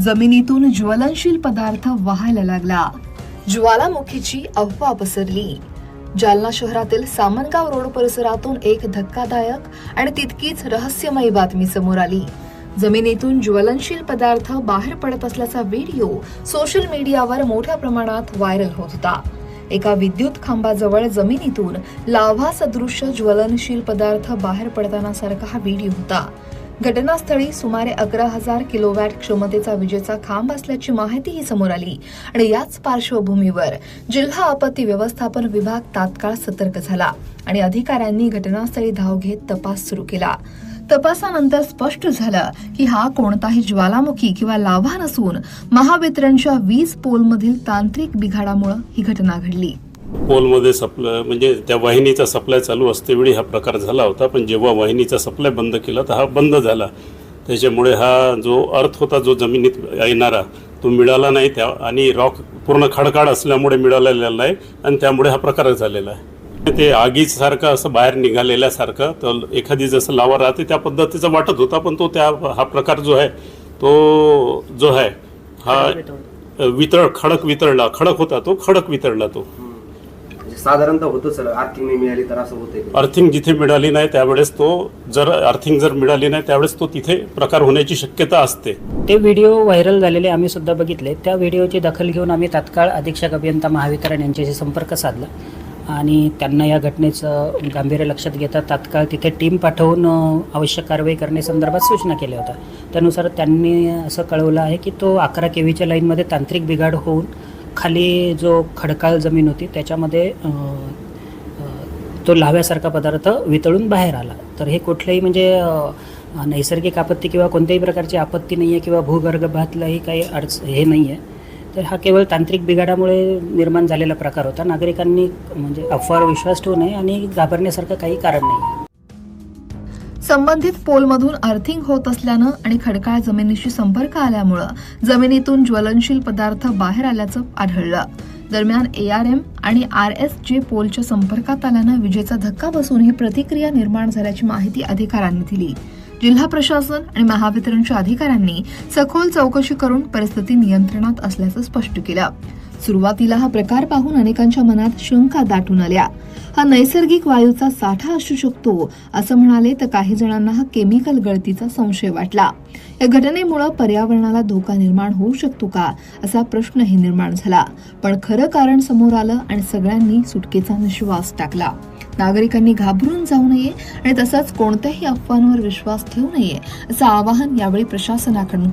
जमिनीतून ज्वलनशील पदार्थ वाहायला लागला. ज्वालामुखीची अफवा पसरली. जालना शहरातील सामनगाव रोड परिसरातून एक धक्कादायक आणि तितकीच रहस्यमयी बातमी समोर आली. जमिनीतून ज्वलनशील पदार्थ बाहेर पडत असल्याचा व्हिडिओ सोशल मीडियावर मोठ्या प्रमाणात व्हायरल होत होता. एका विद्युत खांबाजवळ जमिनीतून लाव्हा सदृश्य ज्वलनशील पदार्थ बाहेर पडताना सारखा हा व्हिडिओ होता. घटनास्थळी सुमारे 11,000 किलोवॅट क्षमतेचा विजेचा खांब असल्याची माहितीही समोर आली आणि याच पार्श्वभूमीवर जिल्हा आपत्ती व्यवस्थापन विभाग तात्काळ सतर्क झाला आणि अधिकाऱ्यांनी घटनास्थळी धाव घेत तपास सुरू केला. तपासानंतर स्पष्ट झालं की हा कोणताही ज्वालामुखी किंवा लाव्हा नसून महावितरणच्या वीज पोलमधील तांत्रिक बिघाडामुळे ही घटना घडली. पोलमध्ये सप्लाय म्हणजे त्या वाहिनीचा सप्लाय चालू असतेवेळी हा प्रकार झाला होता, पण जेव्हा वाहिनीचा सप्लाय बंद केला तर हा बंद झाला. त्याच्यामुळे हा जो अर्थ होता जो जमिनीत येणारा तो मिळाला नाही त्या आणि रॉक पूर्ण खडकाळ असल्यामुळे मिळालेला नाही आणि त्यामुळे हा प्रकार झालेला आहे. ते आगीसारखं असं बाहेर निघालेल्यासारखं तर एखादी जसं लावा राहते त्या पद्धतीचा वाटत होता, पण तो हा प्रकार जो आहे तो जो आहे हा खडक होता तो खडक वितळला. तो साधारणतः होतं सर, अर्थिंग नाही मिळाली तर असं होते. अर्थिंग जिथे मिळाली नाही त्यावेळेस तो अर्थिंग मिळाली नाही त्यावेळेस तो तिथे प्रकार होण्याची शक्यता असते. ते व्हिडिओ व्हायरल झालेले आम्ही सुद्धा बघितले. त्या व्हिडिओची दखल घेऊन आम्ही तात्काळ अधीक्षक अभियंता महावितरण यांच्याशी संपर्क साधला आणि त्यांना या घटनेचं गांभीर्य लक्षात घेता तात्काळ तिथे टीम पाठवून आवश्यक कारवाई करण्यासंदर्भात सूचना केल्या होत्या. त्यानुसार त्यांनी असं कळवलं आहे की तो 11 केव्हीच्या लाईनमध्ये तांत्रिक बिघाड होऊन खाली जो खडकाळ जमीन होती त्याच्यामध्ये तो लाव्यासारखा पदार्थ वितळून बाहेर आला. तर हे कुठलंही म्हणजे नैसर्गिक आपत्ती किंवा कोणत्याही प्रकारची आपत्ती नाही आहे किंवा भूगर्भातलाही काही हे नाही आहे. तर हा केवळ तांत्रिक बिघाडामुळे निर्माण झालेला प्रकार होता. नागरिकांनी म्हणजे अफवावर विश्वास ठेवू नये आणि घाबरण्यासारखं काही कारण नाही. संबंधित पोलमधून अर्थिंग होत असल्यानं आणि खडकाळ जमिनीशी संपर्क आल्यामुळे जमिनीतून ज्वलनशील पदार्थ बाहेर आल्याचं आढळलं. दरम्यान ARM आणि RSJ पोलच्या संपर्कात आल्यानं विजेचा धक्का बसून ही प्रतिक्रिया निर्माण झाल्याची माहिती अधिकाऱ्यांनी दिली. जिल्हा प्रशासन आणि महावितरणच्या अधिकाऱ्यांनी सखोल चौकशी करून परिस्थिती नियंत्रणात असल्याचं स्पष्ट केलं. सुरुवातीला हा प्रकार पाहून अनेकांच्या मनात शंका दाटून आल्या. हा नैसर्गिक वायूचा साठा असू शकतो असं म्हणाले, तर काही जणांना हा केमिकल गळतीचा संशय वाटला. या घटनेमुळे पर्यावरणाला धोका निर्माण होऊ शकतो का असा प्रश्नही निर्माण झाला. पण खरं कारण समोर आलं आणि सगळ्यांनी सुटकेचा निश्वास टाकला. नागरिकांनी घाबरून जाऊ नये आणि तसंच कोणत्याही अफवांवर विश्वास ठेवू नये असं आवाहन यावेळी प्रशासनाकडून